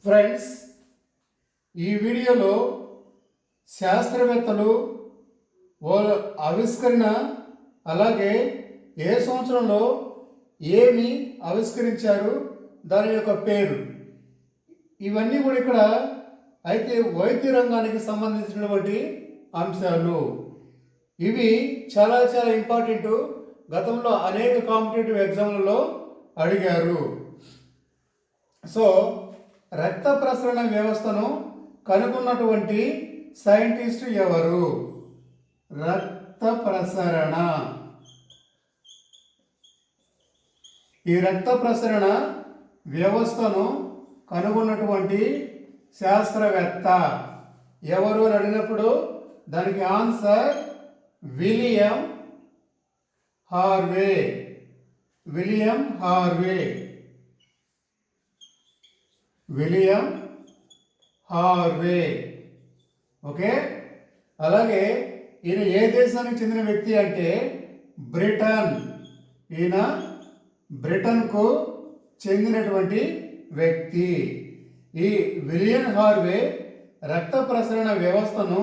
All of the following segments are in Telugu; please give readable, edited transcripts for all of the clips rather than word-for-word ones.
ఫ్రెండ్స్, ఈ వీడియోలో శాస్త్రవేత్తలు వాళ్ళ ఆవిష్కరణ అలాగే ఏ సంవత్సరంలో ఏమి ఆవిష్కరించారు, దాని యొక్క పేరు, ఇవన్నీ కూడా ఇక్కడ అయితే వైద్య రంగానికి సంబంధించినటువంటి అంశాలు. ఇవి చాలా చాలా ఇంపార్టెంట్. గతంలో అనేక కాంపిటేటివ్ ఎగ్జామ్లలో అడిగారు. సో రక్త ప్రసరణ వ్యవస్థను కనుగొన్నటువంటి సైంటిస్ట్ ఎవరు? రక్త ప్రసరణ, ఈ రక్త ప్రసరణ వ్యవస్థను కనుగొన్నటువంటి శాస్త్రవేత్త ఎవరు అని అడిగినప్పుడు దానికి answer William Harvey. William Harvey. William Harvey. Okay. అలాగే ఈయన ఏ దేశానికి చెందిన వ్యక్తి అంటే బ్రిటన్. ఈయన బ్రిటన్కు చెందినటువంటి వ్యక్తి. ఈ విలియం హార్వే రక్త ప్రసరణ వ్యవస్థను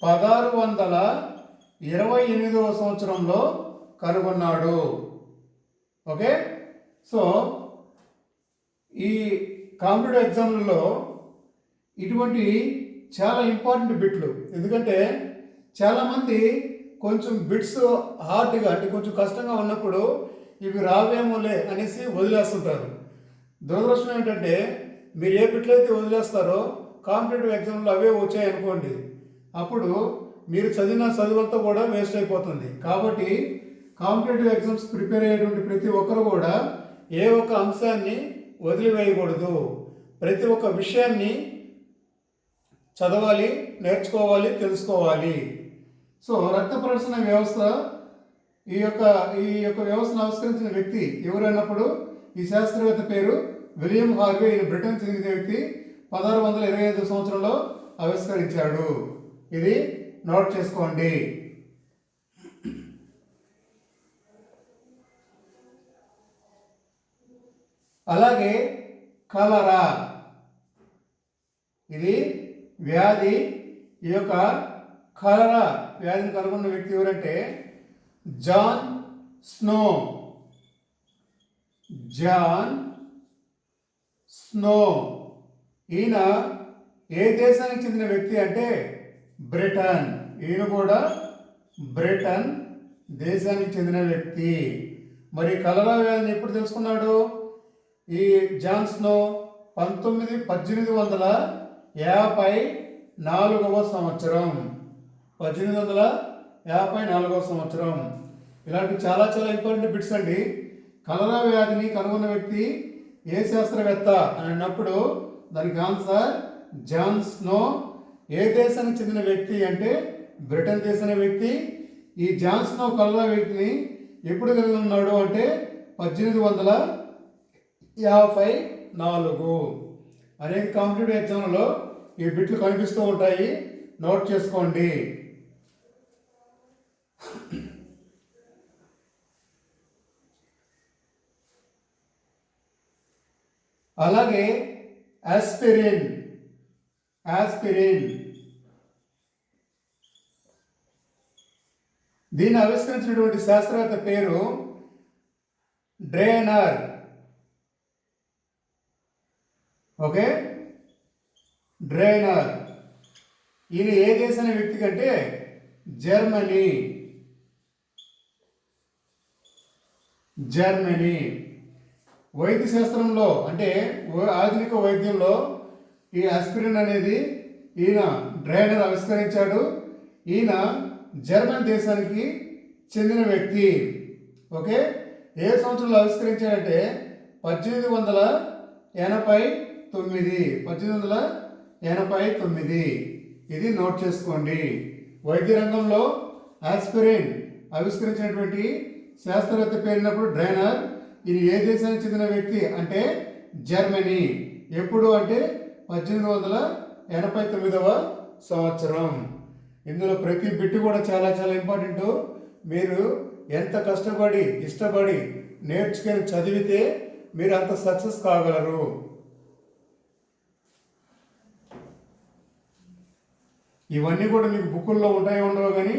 1628వ సంవత్సరంలో కనుగొన్నాడు. ఓకే. సో ఈ కాంపిటేటివ్ ఎగ్జామ్లలో ఇటువంటి చాలా ఇంపార్టెంట్ బిట్లు. ఎందుకంటే చాలామంది కొంచెం బిట్స్ హార్డ్గా అంటే కొంచెం కష్టంగా ఉన్నప్పుడు ఇవి రావేమోలే అనేసి వదిలేస్తుంటారు. దురదృష్టం ఏంటంటే మీరు ఏ బిట్లు అయితే వదిలేస్తారో కాంపిటేటివ్ ఎగ్జామ్లో అవే వచ్చాయనుకోండి, అప్పుడు మీరు చదివిన చదువులతో కూడా వేస్ట్ అయిపోతుంది. కాబట్టి కాంపిటేటివ్ ఎగ్జామ్స్ ప్రిపేర్ అయ్యేటువంటి ప్రతి ఒక్కరు కూడా ఏ ఒక్క అంశాన్ని వదిలివేయకూడదు. ప్రతి ఒక్క విషయాన్ని చదవాలి, నేర్చుకోవాలి, తెలుసుకోవాలి. సో రక్త ప్రసరణ వ్యవస్థ ఈ యొక్క వ్యవస్థను ఆవిష్కరించిన వ్యక్తి ఎవరన్నప్పుడు ఈ శాస్త్రవేత్త పేరు విలియం హార్వే. ఈయన బ్రిటన్ చెందిన వ్యక్తి. 1625 సంవత్సరంలో ఆవిష్కరించాడు. ఇది నోట్ చేసుకోండి. అలాగే కలరా, ఇది వ్యాధి. ఈ యొక్క కలరా వ్యాధిని కనుగొన్న వ్యక్తి ఎవరంటే జాన్ స్నో. John snow. ఈయన ఏ దేశానికి చెందిన వ్యక్తి అంటే బ్రిటన్. ఈయన కూడా బ్రిటన్ దేశానికి చెందిన వ్యక్తి. మరి కలరా వ్యాధిని ఎప్పుడు తెలుసుకున్నాడు ఈ జాన్ స్నో? 1854వ సంవత్సరం. 1854వ సంవత్సరం. ఇలాంటి చాలా చాలా ఇంపార్టెంట్ బిట్స్ అండి. కలరా వ్యాధిని కనుగొన్న వ్యక్తి ఏ శాస్త్రవేత్త అని అన్నప్పుడు దానికి ఆన్సర్ జాన్ స్నో. ఏ దేశానికి చెందిన వ్యక్తి అంటే బ్రిటన్ దేశానికి వ్యక్తి. ఈ జాన్ స్నో కలరా వ్యక్తిని ఎప్పుడు కనుగొన్నాడు అంటే 1854. అనేక కాంపిటేటివ్ ఎగ్జామ్లలో ఈ బిట్లు కనిపిస్తూ ఉంటాయి, నోట్ చేసుకోండి. అలాగే ఆస్పిరిన్. ఆస్పిరిన్ దీన్ని ఆవిష్కరించినటువంటి శాస్త్రవేత్త పేరు డ్రేనర్. ఓకే. డ్రేనర్. ఈయన ఏ దేశానికి వ్యక్తి కంటే జర్మనీ. జర్మనీ. వైద్య శాస్త్రంలో అంటే ఆధునిక వైద్యంలో ఈ ఆస్పిరిన్ అనేది ఈయన డ్రేనర్ ఆవిష్కరించాడు. ఈయన జర్మన్ దేశానికి చెందిన వ్యక్తి. ఓకే. ఏ సంవత్సరంలో ఆవిష్కరించాడంటే 1889. 1889. ఇది నోట్ చేసుకోండి. వైద్య రంగంలో ఆస్పిరిన్ ఆవిష్కరించినటువంటి శాస్త్రవేత్త పేరున్నప్పుడు డ్రేనర్. ఇది ఏ దేశానికి చెందిన వ్యక్తి అంటే జర్మనీ. ఎప్పుడు అంటే 1889వ సంవత్సరం. ఇందులో ప్రతి బిట్టు కూడా చాలా చాలా ఇంపార్టెంట్. మీరు ఎంత కష్టపడి ఇష్టపడి నేర్చుకొని చదివితే మీరు అంత సక్సెస్ కాగలరు. ఇవన్నీ కూడా మీకు బుక్కుల్లో ఉంటాయో ఉండవో కానీ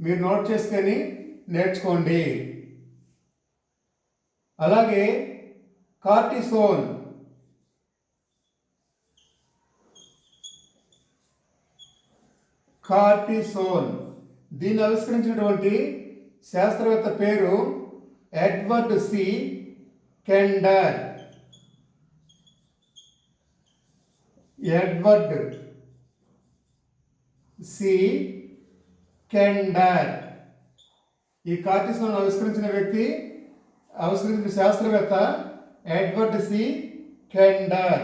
మీరు నోట్ చేసుకొని నేర్చుకోండి. అలాగే కార్టిసోన్, కార్టిసోన్ దీన్ని ఆవిష్కరించినటువంటి శాస్త్రవేత్త పేరు Edward C Kendall. Edward C Kendall. ఈ కార్టిసోన్ ఆవిష్కరించిన శాస్త్రవేత్త ఎడ్వర్డ్ సి కెండర్.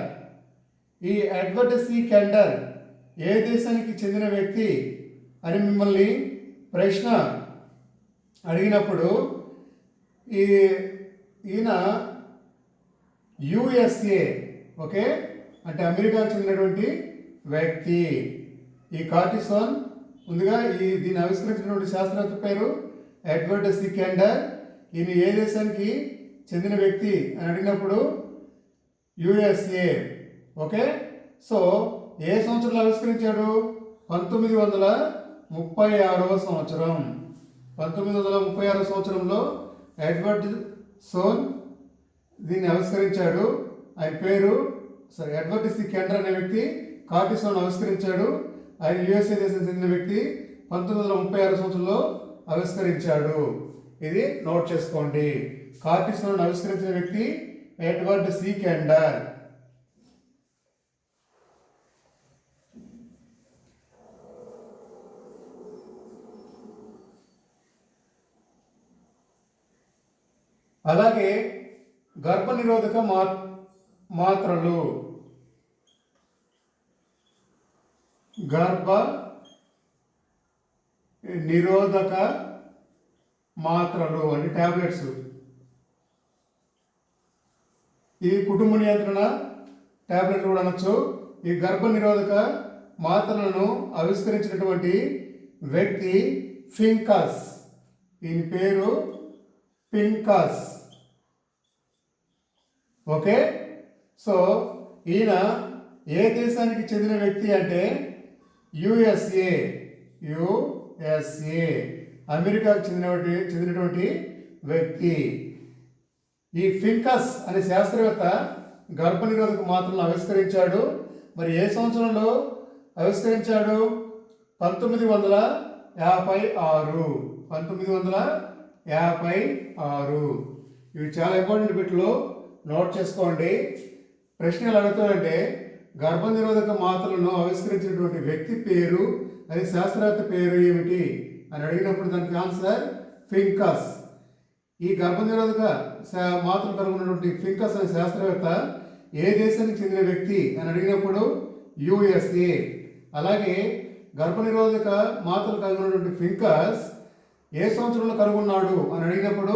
ఈ ఎడ్వర్డ్ సి కెండర్ ఏ దేశానికి చెందిన వ్యక్తి అని మిమ్మల్ని ప్రశ్న అడిగినప్పుడు ఈయన యుఎస్ఏ, ఓకే, అంటే అమెరికాకు చెందినటువంటి వ్యక్తి. ఈ కార్టిసోన్ ముందుగా దీన్ని ఆవిష్కరించినటువంటి శాస్త్రవేత్త పేరు ఎడ్వర్డ్ సి కెండర్. ఈయన ఏ దేశానికి చెందిన వ్యక్తి అని అడిగినప్పుడు యుఎస్ఏ, ఓకే. సో ఏ సంవత్సరంలో ఆవిష్కరించాడు? 1936వ సంవత్సరం. 1936 సంవత్సరంలో ఎడ్వర్డ్ సోన్ దీన్ని ఆవిష్కరించాడు. ఆయన పేరు ఎడ్వర్డ్ సి కెండర్ అనే వ్యక్తి కార్టిసోన్ ఆవిష్కరించాడు. ఆయన యుఎస్ఏ దేశం చెందిన వ్యక్తి 1936 సంవత్సరంలో ఆవిష్కరించాడు. ఇది నోట్ చేసుకోండి. కార్టిసోన్ ఆవిష్కరించిన వ్యక్తి ఎడ్వర్డ్ సి కెండర్. అలాగే గర్భనిరోధక మాత్రలు, గర్భ నిరోధక మాత్రలు అంటే టాబ్లెట్స్. ఈ కుటుంబ నియంత్రణ టాబ్లెట్లు కూడా అనొచ్చు. ఈ గర్భ నిరోధక మాత్రలను ఆవిష్కరించినటువంటి వ్యక్తి ఫింకస్. ఈయన పేరు ఫింకస్, ఓకే. సో ఈయన ఏ దేశానికి చెందిన వ్యక్తి అంటే యుఎస్ఏ, అమెరికాకు చెందినటువంటి వ్యక్తి. ఈ ఫింకస్ అనే శాస్త్రవేత్త గర్భనిరోధక మాత్రలను ఆవిష్కరించాడు. మరి ఏ సంవత్సరంలో ఆవిష్కరించాడు? 1956. 1956. ఇవి చాలా ఇంపార్టెంట్ బిట్లు, నోట్ చేసుకోండి. ప్రశ్న ఎలా అడుగుతాడంటే గర్భనిరోధక మాత్రలను ఆవిష్కరించినటువంటి వ్యక్తి పేరు, అది శాస్త్రవేత్త పేరు ఏమిటి అని అడిగినప్పుడు దానికి ఆన్సర్ ఫింకస్. ఈ గర్భనిరోధక మాత్రలు కనుగొన్నటువంటి ఫింకస్ అనే శాస్త్రవేత్త ఏ దేశానికి చెందిన వ్యక్తి అని అడిగినప్పుడు యుఎస్ఏ. అలాగే గర్భనిరోధక మాత్రలు కనుగొన్నటువంటి ఫింకస్ ఏ సంవత్సరంలో కనుగొన్నాడు అని అడిగినప్పుడు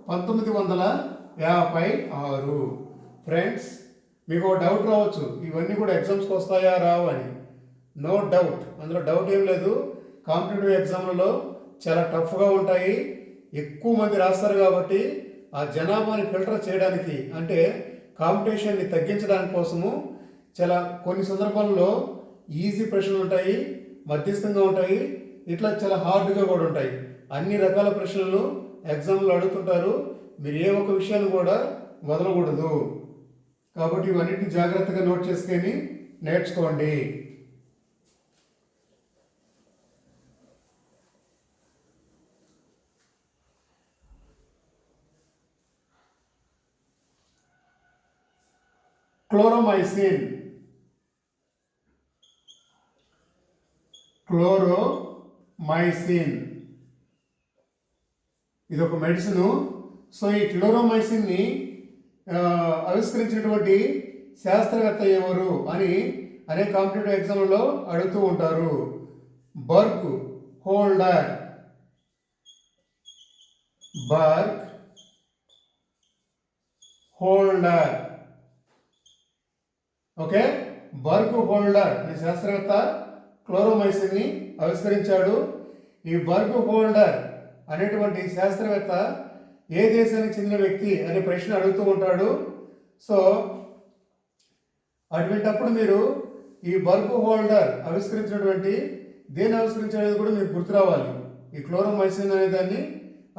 1956. ఫ్రెండ్స్, మీకు ఒక డౌట్ రావచ్చు, ఇవన్నీ కూడా ఎగ్జామ్స్కి వస్తాయా రావు అని. నో డౌట్, అందులో డౌట్ ఏం లేదు. కాంపిటేటివ్ ఎగ్జామ్లలో చాలా టఫ్గా ఉంటాయి, ఎక్కువ మంది రాస్తారు కాబట్టి ఆ జనాభాని ఫిల్టర్ చేయడానికి, అంటే కాంపిటీషన్ని తగ్గించడానికి కోసము చాలా కొన్ని సందర్భాల్లో ఈజీ ప్రశ్నలు ఉంటాయి, మధ్యస్థంగా ఉంటాయి, ఇట్లా చాలా హార్డ్గా కూడా ఉంటాయి. అన్ని రకాల ప్రశ్నలు ఎగ్జామ్లో అడుగుతుంటారు. మీరు ఏ ఒక్క విషయాన్ని కూడా వదలకూడదు. కాబట్టి ఇవన్నిటిని జాగ్రత్తగా నోట్ చేసుకొని నేర్చుకోండి. క్లోరోమైసిన్, క్లోరోమైసిన్ ఇది ఒక మెడిసిన్. సో ఈ క్లోరోమైసిన్ని ఆవిష్కరించినటువంటి శాస్త్రవేత్త ఎవరు అని అనేక కాంపిటేటివ్ ఎగ్జామ్లలో అడుగుతూ ఉంటారు. బర్గ్ హోల్డర్, బర్గ్ హోల్డర్, ఓకే. బర్గ్ హోల్డర్ అనే శాస్త్రవేత్త క్లోరోమైసిన్ని ఆవిష్కరించాడు. ఈ బర్గ్ హోల్డర్ అనేటువంటి శాస్త్రవేత్త ఏ దేశానికి చెందిన వ్యక్తి అనే ప్రశ్న అడుగుతూ ఉంటాడు. సో అటువంటప్పుడు మీరు ఈ బర్గ్ హోల్డర్ ఆవిష్కరించినటువంటి దేన్ని ఆవిష్కరించాడు కూడా మీకు గుర్తు రావాలి. ఈ క్లోరోమైసిన్ అనే దాన్ని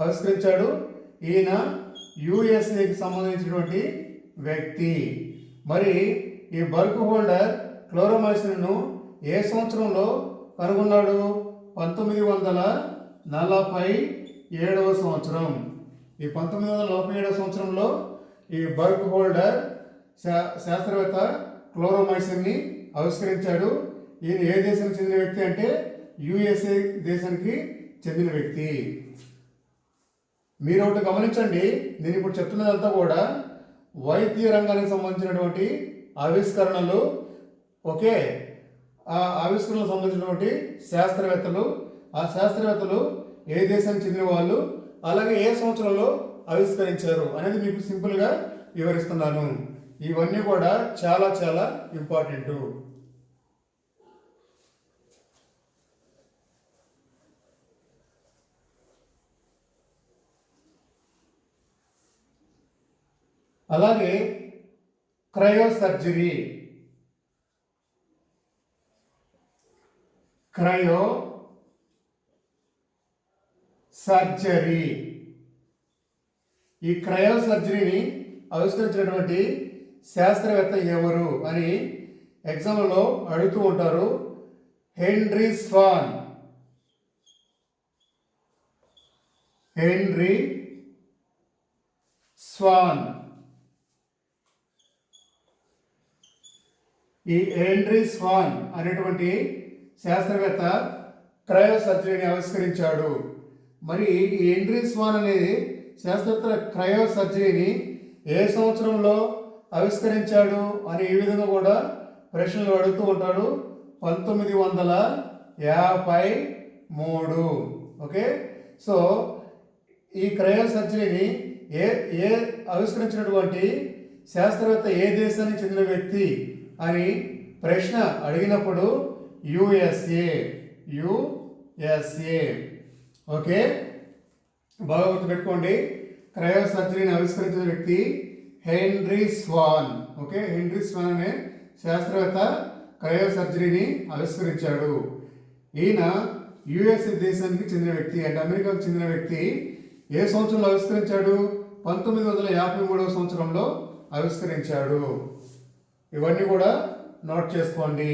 ఆవిష్కరించాడు. ఈయన యుఎస్ఏకి సంబంధించినటువంటి వ్యక్తి. మరి ఈ బర్క్ హోల్డర్ క్లోరోమైసిన్ను ఏ సంవత్సరంలో కనుగొన్నాడు? 1947వ సంవత్సరం. ఈ 1947వ సంవత్సరంలో ఈ బర్క్ హోల్డర్ శాస్త్రవేత్త క్లోరోమైసిన్ని ఆవిష్కరించాడు. ఈయన ఏ దేశానికి చెందిన వ్యక్తి అంటే యుఎస్ఏ దేశానికి చెందిన వ్యక్తి. మీరు ఒకటి గమనించండి, నేను ఇప్పుడు చెప్తున్నదంతా కూడా వైద్య రంగానికి సంబంధించినటువంటి ఆవిష్కరణలు. ఓకే, ఆ ఆవిష్కరణలకు సంబంధించినటువంటి శాస్త్రవేత్తలు, ఆ శాస్త్రవేత్తలు ఏ దేశానికి చెందిన వాళ్ళు, అలాగే ఏ సంవత్సరంలో ఆవిష్కరించారు అనేది మీకు సింపుల్గా వివరిస్తున్నాను. ఇవన్నీ కూడా చాలా చాలా ఇంపార్టెంట్. అలాగే క్రయోసర్జరీ, ఈ క్రయోసర్జరీని ఆవిష్కరించినటువంటి శాస్త్రవేత్త ఎవరు అని ఎగ్జామ్లో అడుగుతూ ఉంటారు. Henry Swan. ఈ హెన్రీ స్వాన్ అనేటువంటి శాస్త్రవేత్త క్రయోసర్జరీని ఆవిష్కరించాడు. మరి ఈ హెన్రీ స్వాన్ అనేది శాస్త్రవేత్త క్రయోసర్జరీని ఏ సంవత్సరంలో ఆవిష్కరించాడు అని ఈ విధంగా కూడా ప్రశ్నలు అడుగుతూ ఉంటాడు. 1953. ఓకే, సో ఈ క్రయోసర్జరీని ఏ ఆవిష్కరించినటువంటి శాస్త్రవేత్త ఏ దేశానికి చెందిన వ్యక్తి అని ప్రశ్న అడిగినప్పుడు యుఎస్ఏ. ఓకే, బాగా గుర్తుపెట్టుకోండి. క్రయోసర్జరీని ఆవిష్కరించిన వ్యక్తి Henry Swan. Okay, Henry Swan అనే శాస్త్రవేత్త క్రయోసర్జరీని ఆవిష్కరించాడు. ఈయన యుఎస్ఏ దేశానికి చెందిన వ్యక్తి అంటే అమెరికాకు చెందిన వ్యక్తి. ఏ సంవత్సరంలో ఆవిష్కరించాడు? 1953వ సంవత్సరంలో ఆవిష్కరించాడు. ఇవన్నీ కూడా నోట్ చేసుకోండి.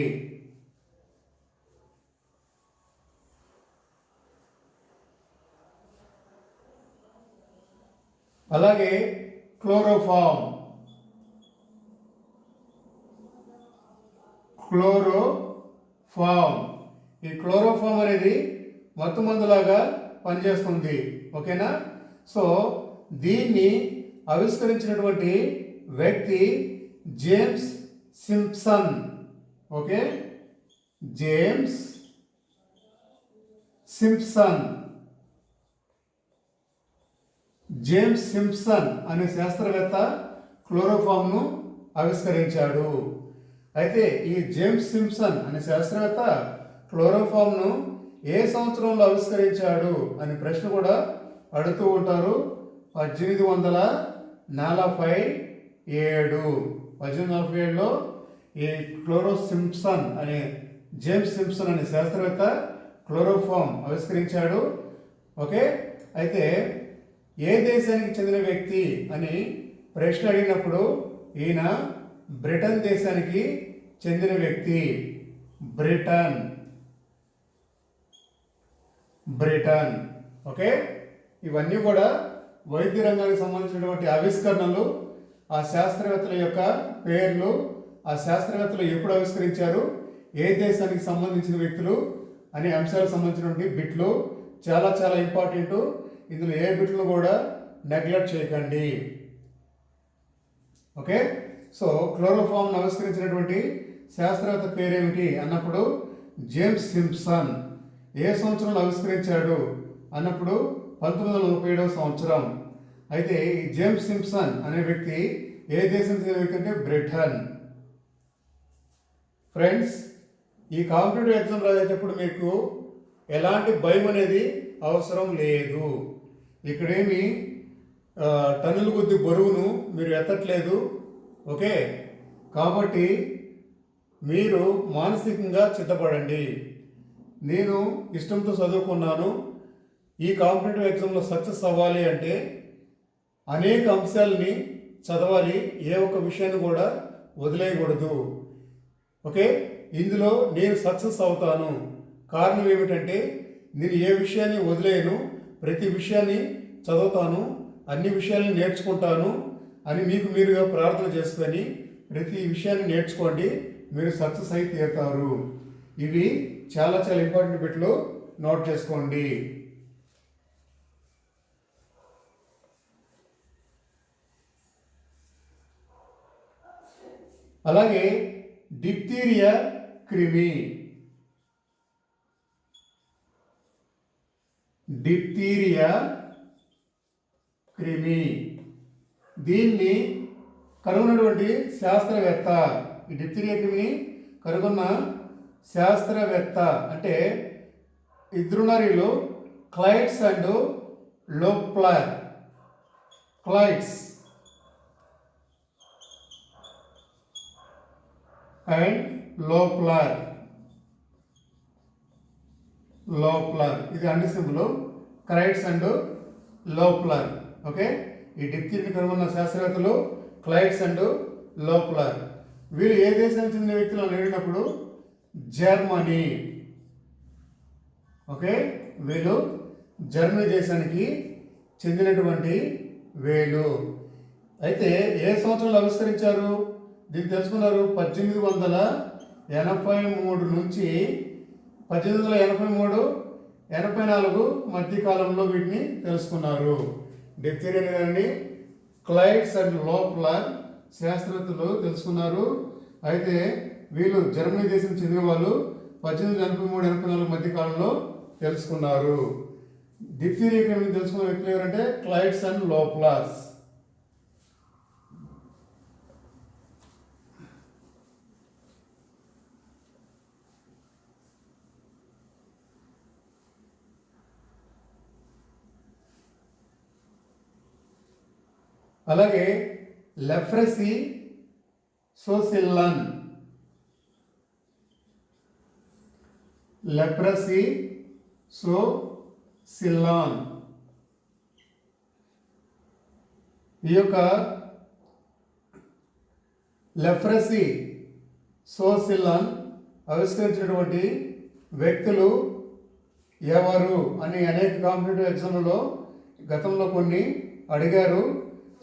అలాగే క్లోరోఫామ్. ఈ క్లోరోఫామ్ అనేది మత్తుమందులాగా పనిచేస్తుంది. ఓకేనా? సో దీన్ని ఆవిష్కరించినటువంటి వ్యక్తి James Simpson. Okay, James Simpson అనే శాస్త్రవేత్త క్లోరోఫామ్ను ఆవిష్కరించాడు. అయితే ఈ జేమ్స్ సింప్సన్ అనే శాస్త్రవేత్త క్లోరోఫామ్ను ఏ సంవత్సరంలో ఆవిష్కరించాడు అని ప్రశ్న కూడా అడుగుతూ ఉంటారు. 1847లో ఈ జేమ్స్ సింప్సన్ అనే శాస్త్రవేత్త క్లోరోఫామ్ ఆవిష్కరించాడు. ఓకే, అయితే ఏ దేశానికి చెందిన వ్యక్తి అని ప్రశ్న అడిగినప్పుడు ఈయన బ్రిటన్ దేశానికి చెందిన వ్యక్తి. బ్రిటన్. ఓకే, ఇవన్నీ కూడా వైద్య రంగానికి సంబంధించినటువంటి ఆవిష్కరణలు, ఆ శాస్త్రవేత్తల యొక్క పేర్లు, ఆ శాస్త్రవేత్తలు ఎప్పుడు ఆవిష్కరించారు, ఏ దేశానికి సంబంధించిన వ్యక్తులు అనే అంశాలకు సంబంధించినటువంటి బిట్లు చాలా చాలా ఇంపార్టెంట్. ఇందులో ఏ బిట్లు కూడా నెగ్లెక్ట్ చేయకండి. ఓకే, సో క్లోరోఫామ్ను ఆవిష్కరించినటువంటి శాస్త్రవేత్త పేరేమిటి అన్నప్పుడు జేమ్స్ సింప్సన్. ఏ సంవత్సరంలో ఆవిష్కరించాడు అన్నప్పుడు 1947వ సంవత్సరం. అయితే ఈ జేమ్స్ సింప్సన్ అనే వ్యక్తి ఏ దేశానికి చెందిన వ్యక్తి అంటే బ్రిటన్. ఫ్రెండ్స్, ఈ కాంపిటేటివ్ ఎగ్జామ్ రాసేటప్పుడు మీకు ఎలాంటి భయం అనేది అవసరం లేదు. ఇక్కడేమి టన్నుల కొద్ది బరువును మీరు ఎత్తట్లేదు. ఓకే, కాబట్టి మీరు మానసికంగా సిద్ధపడండి. నేను ఇష్టంతో చదువుకున్నాను. ఈ కాంపిటేటివ్ ఎగ్జామ్లో సక్సెస్ అవ్వాలి అంటే అనేక అంశాలని చదవాలి, ఏ ఒక్క విషయాన్ని కూడా వదిలేయకూడదు. ఓకే, ఇందులో నేను సక్సెస్ అవుతాను. కారణం ఏమిటంటే నేను ఏ విషయాన్ని వదిలేయను, ప్రతి విషయాన్ని చదువుతాను, అన్ని విషయాలను నేర్చుకుంటాను అని మీకు మీరుగా ప్రార్థన చేసుకొని ప్రతి విషయాన్ని నేర్చుకోండి, మీరు సక్సెస్ అయి తీరుతారు. ఇవి చాలా చాలా ఇంపార్టెంట్ బిట్లు, నోట్ చేసుకోండి. అలాగే డిప్తీరియా క్రిమి, డిప్తీరియా క్రిమి దీన్ని కనుగొన్నటువంటి శాస్త్రవేత్త, ఈ డిప్తీరియా క్రిమిని కనుగొన్న శాస్త్రవేత్త అంటే ఇద్దరున్నారు, క్లైట్స్ అండ్ లోప్లర్. క్లైట్స్ అండ్ లోప్లర్. లోప్లర్ ఇది అండి సింబల్, క్లైట్స్ అండ్ లోప్లర్. ఓకే, ఈ డిప్తీరియని కనుగొన్న శాస్త్రవేత్తలు క్లైట్స్ అండ్ లోప్లర్. వీళ్ళు ఏ దేశానికి చెందిన వ్యక్తులు అని అడిగినప్పుడు జర్మనీ. ఓకే, వీళ్ళు జర్మనీ దేశానికి చెందినటువంటి వేలు. అయితే ఏ సంవత్సరంలో ఆవిష్కరించారు దీన్ని తెలుసుకున్నారు? 1883 నుంచి 1883-84 మధ్య కాలంలో వీటిని తెలుసుకున్నారు. డిప్తీరియా గారిని క్లైట్స్ అండ్ లోప్లర్ శాస్త్రవేత్తలు తెలుసుకున్నారు. అయితే వీళ్ళు జర్మనీ దేశం చెందిన వాళ్ళు 1883-84 మధ్య కాలంలో తెలుసుకున్నారు. డిప్తీరియా క్రిమిని తెలుసుకున్న వ్యక్తులు ఎవరంటే క్లైట్స్ అండ్ లోప్లర్స్. అలాగే లెప్రసీ సోసిల్లన్, లెప్రసీ సోసిల్లాన్. ఈ యొక్క లెప్రసీ సోసిల్లాన్ ఆవిష్కరించినటువంటి వ్యక్తులు ఎవరు అని అనేక కాంపిటేటివ్ ఎగ్జామ్లలో గతంలో కొన్ని అడిగారు.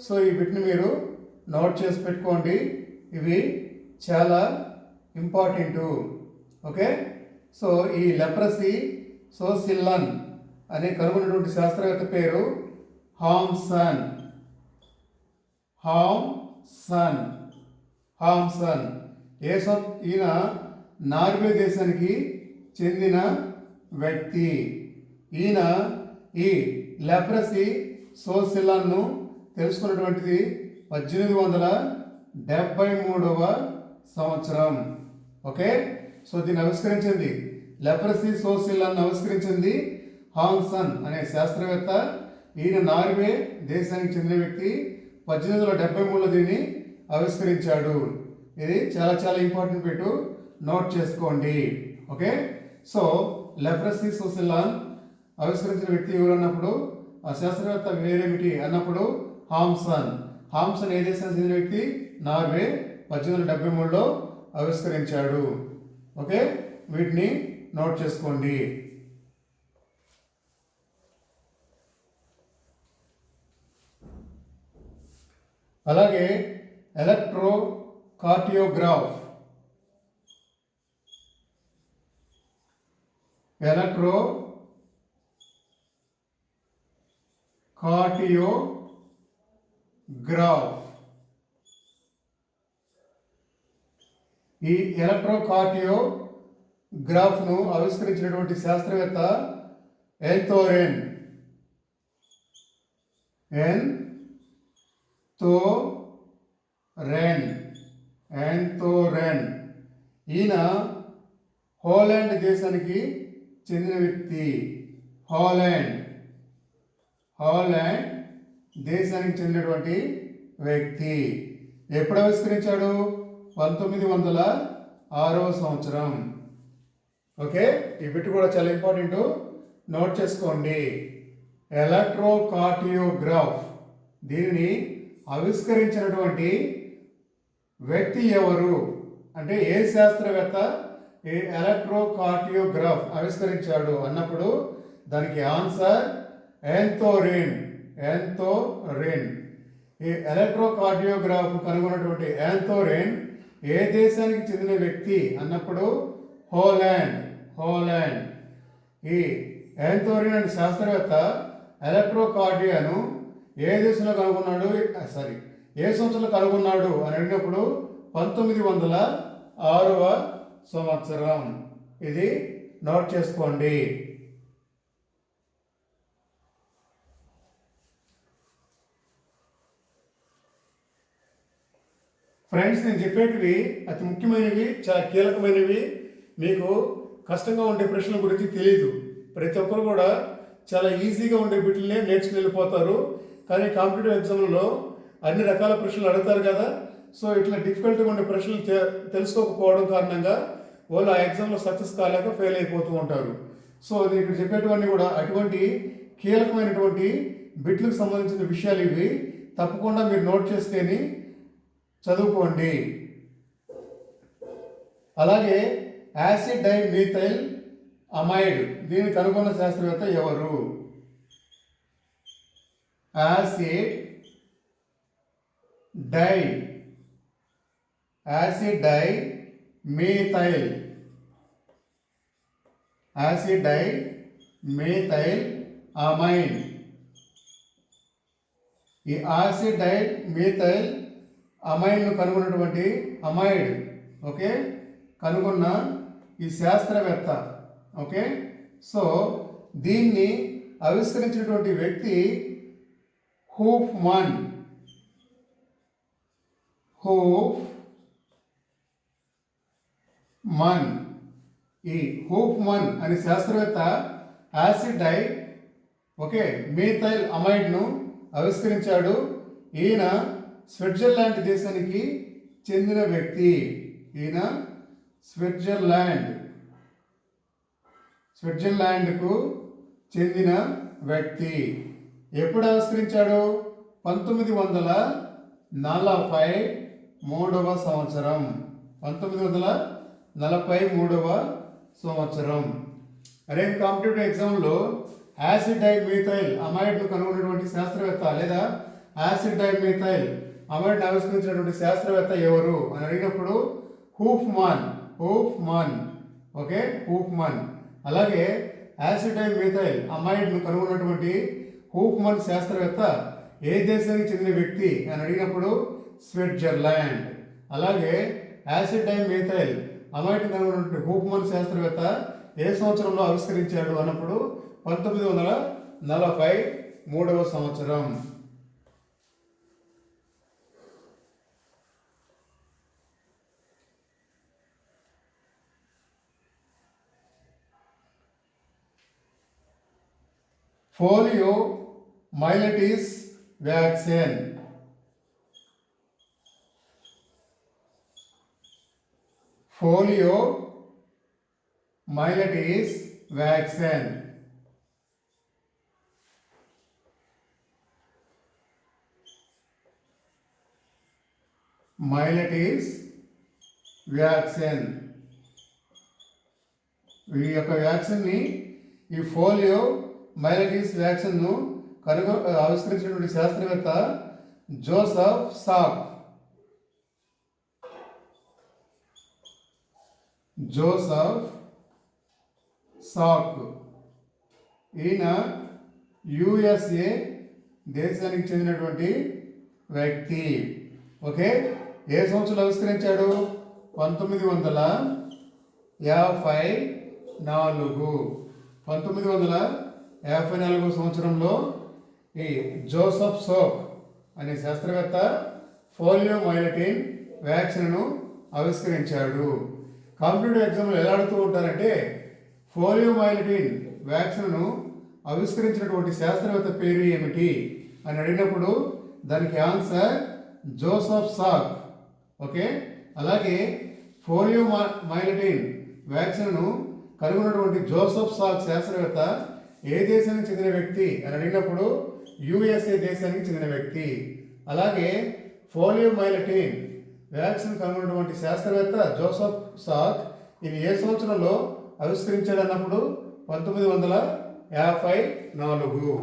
సో ఈ బిట్ని మీరు నోట్ చేసి పెట్టుకోండి, ఇవి చాలా ఇంపార్టెంట్. ఓకే, సో ఈ లెప్రసీ సోసిల్లన్ అనే కనుగొన్నటువంటి శాస్త్రవేత్త పేరు హామ్సన్. హామ్సన్. హామ్సన్ ఈయన నార్వే దేశానికి చెందిన వ్యక్తి. ఈయన ఈ లెప్రసీ సోసిల్లన్ను తెలుసుకున్నటువంటిది 1873వ సంవత్సరం. ఓకే, సో దీన్ని ఆవిష్కరించింది, లెప్రసీ సోసిల్లన్ ఆవిష్కరించింది హామ్సన్ అనే శాస్త్రవేత్త. ఈయన నార్వే దేశానికి చెందిన వ్యక్తి. 1873లో దీన్ని ఆవిష్కరించాడు. ఇది చాలా చాలా ఇంపార్టెంట్ పెట్టు, నోట్ చేసుకోండి. ఓకే, సో లెప్రసీ సోసిల్లన్ ఆవిష్కరించిన వ్యక్తి ఎవరు అన్నప్పుడు, ఆ శాస్త్రవేత్త వేరేమిటి అన్నప్పుడు హామ్సన్. హామ్సన్ ఏ దేశానికి చెందిన వ్యక్తి? నార్వే. 1873లో ఆవిష్కరించాడు. ఓకే, వీటిని నోట్ చేసుకోండి. అలాగే ఎలక్ట్రోకార్డియోగ్రాఫ్. ఎలక్ట్రోకార్డియోగ్రాఫ్. ఈ ఎలక్ట్రోకార్డియోగ్రాఫ్ను ఆవిష్కరించినటువంటి శాస్త్రవేత్త ఎన్థోరెన్. ఎన్థోరెన్. ఈయన హాలండ్ దేశానికి చెందిన వ్యక్తి. హాలండ్ దేశానికి చెందినటువంటి వ్యక్తి. ఎప్పుడు ఆవిష్కరించాడు? 1906వ సంవత్సరం. ఓకే, ఈ బిట్ కూడా చాలా ఇంపార్టెంట్, నోట్ చేసుకోండి. ఎలక్ట్రోకార్డియోగ్రాఫ్, దీనిని ఆవిష్కరించినటువంటి వ్యక్తి ఎవరు అంటే ఏ శాస్త్రవేత్త ఈ ఎలక్ట్రోకార్డియోగ్రాఫ్ ఆవిష్కరించాడు అన్నప్పుడు దానికి ఆన్సర్ యాంథోరిన్. ఈ ఎలక్ట్రోకార్డియోగ్రాఫ్ కనుగొన్నటువంటి యాంథోరిన్ ఏ దేశానికి చెందిన వ్యక్తి అన్నప్పుడు హోలాండ్. ఈ యాంథోరిన్ అనే శాస్త్రవేత్త ఎలక్ట్రోకార్డియాను ఏ దేశంలో కనుగొన్నాడు, ఏ సంవత్సరంలో కనుగొన్నాడు అని అడిగినప్పుడు 1906వ సంవత్సరం. ఇది నోట్ చేసుకోండి. ఫ్రెండ్స్, నేను చెప్పేటివి అతి ముఖ్యమైనవి, చాలా కీలకమైనవి. మీకు కష్టంగా ఉండే ప్రశ్నల గురించి తెలియదు. ప్రతి ఒక్కరు కూడా చాలా ఈజీగా ఉండే బిట్లనే నేర్చుకుని వెళ్ళిపోతారు. కానీ కాంపిటేటివ్ ఎగ్జామ్లలో అన్ని రకాల ప్రశ్నలు అడుగుతారు కదా. సో ఇట్లా డిఫికల్ట్గా ఉండే ప్రశ్నలు తెలుసుకోకపోవడం కారణంగా వాళ్ళు ఆ ఎగ్జామ్లో సక్సెస్ కాలేక ఫెయిల్ అయిపోతూ ఉంటారు. సో నేను ఇక్కడ చెప్పేటివన్నీ కూడా అటువంటి కీలకమైనటువంటి బిట్లకు సంబంధించిన విషయాలు ఇవి. తప్పకుండా మీరు నోట్ చేసుకొని చదువుకోండి. అలాగే యాసిడ్ డై మీథైల్ అమైడ్, దీన్ని కనుగొన్న శాస్త్రవేత్త ఎవరు? Acid dimethyl amide. ఈ యాసిడ్ డై మీథైల్ అమైడ్ను కనుగొన్నటువంటి కనుగొన్న ఈ శాస్త్రవేత్త. ఓకే, సో దీన్ని ఆవిష్కరించినటువంటి వ్యక్తి హూఫ్మన్. ఈ హూఫ్మన్ అనే శాస్త్రవేత్త యాసిడ్ డై మీథైల్ అమైడ్ను ఆవిష్కరించాడు. ఈయన స్విట్జర్లాండ్ దేశానికి చెందిన వ్యక్తి. స్విట్జర్లాండ్కు చెందిన వ్యక్తి. ఎప్పుడు ఆవిష్కరించాడు? 1943వ సంవత్సరం. 1943వ సంవత్సరం. రేపు కాంపిటేటివ్ ఎగ్జామ్లో యాసిడ్ డై మీథైల్ అమైడ్ను కనుగొన్నటువంటి శాస్త్రవేత్త లేదా యాసిడ్ డై మీథైల్ అమైడ్ను ఆవిష్కరించినటువంటి శాస్త్రవేత్త ఎవరు అని అడిగినప్పుడు హూఫ్మన్. హూఫ్మన్. అలాగే యాసిడ్ డై మీథైల్ అమైడ్ను కనుగొన్నటువంటి హూఫ్మన్ శాస్త్రవేత్త ఏ దేశానికి చెందిన వ్యక్తి అని అడిగినప్పుడు స్విట్జర్లాండ్. అలాగే యాసిడ్ డై మీథైల్ అమైడ్ను కనుగొన్నటువంటి హూఫ్మన్ శాస్త్రవేత్త ఏ సంవత్సరంలో ఆవిష్కరించాడు అన్నప్పుడు 1943వ సంవత్సరం. Poliomyelitis vaccine. Poliomyelitis vaccine. ఈ యొక్క వ్యాక్సిన్ని, ఈ పోలియో మైలిటిస్ వ్యాక్సిన్ను ఆవిష్కరించినటువంటి శాస్త్రవేత్త జోసెఫ్ సాక్. ఈయన USA దేశానికి చెందినటువంటి వ్యక్తి. ఓకే, ఏ సంవత్సరంలో ఆవిష్కరించాడు? 1954 సంవత్సరంలో ఈ జోసెఫ్ సాక్ అనే శాస్త్రవేత్త పోలియోమైలిటిన్ వ్యాక్సిన్ను ఆవిష్కరించాడు. కాంపిటేటివ్ ఎగ్జామ్లో ఎలా అడుగుతూ ఉంటారంటే పోలియోమైలిటిన్ వ్యాక్సిన్ను ఆవిష్కరించినటువంటి శాస్త్రవేత్త పేరు ఏమిటి అని అడిగినప్పుడు దానికి ఆన్సర్ జోసెఫ్ సాక్. ఓకే, అలాగే పోలియోమైలిటిన్ వ్యాక్సిన్ను కనుగొన్నటువంటి జోసెఫ్ సాక్ శాస్త్రవేత్త ఏ దేశానికి చెందిన వ్యక్తి అని అడిగినప్పుడు యుఎస్ఏ దేశానికి చెందిన వ్యక్తి. అలాగే పోలియోమైలిటిన్ వ్యాక్సిన్ కనుగొన్నటువంటి శాస్త్రవేత్త జోసెఫ్ సాక్ ఇది ఏ సంవత్సరంలో ఆవిష్కరించాడు అన్నప్పుడు 1954.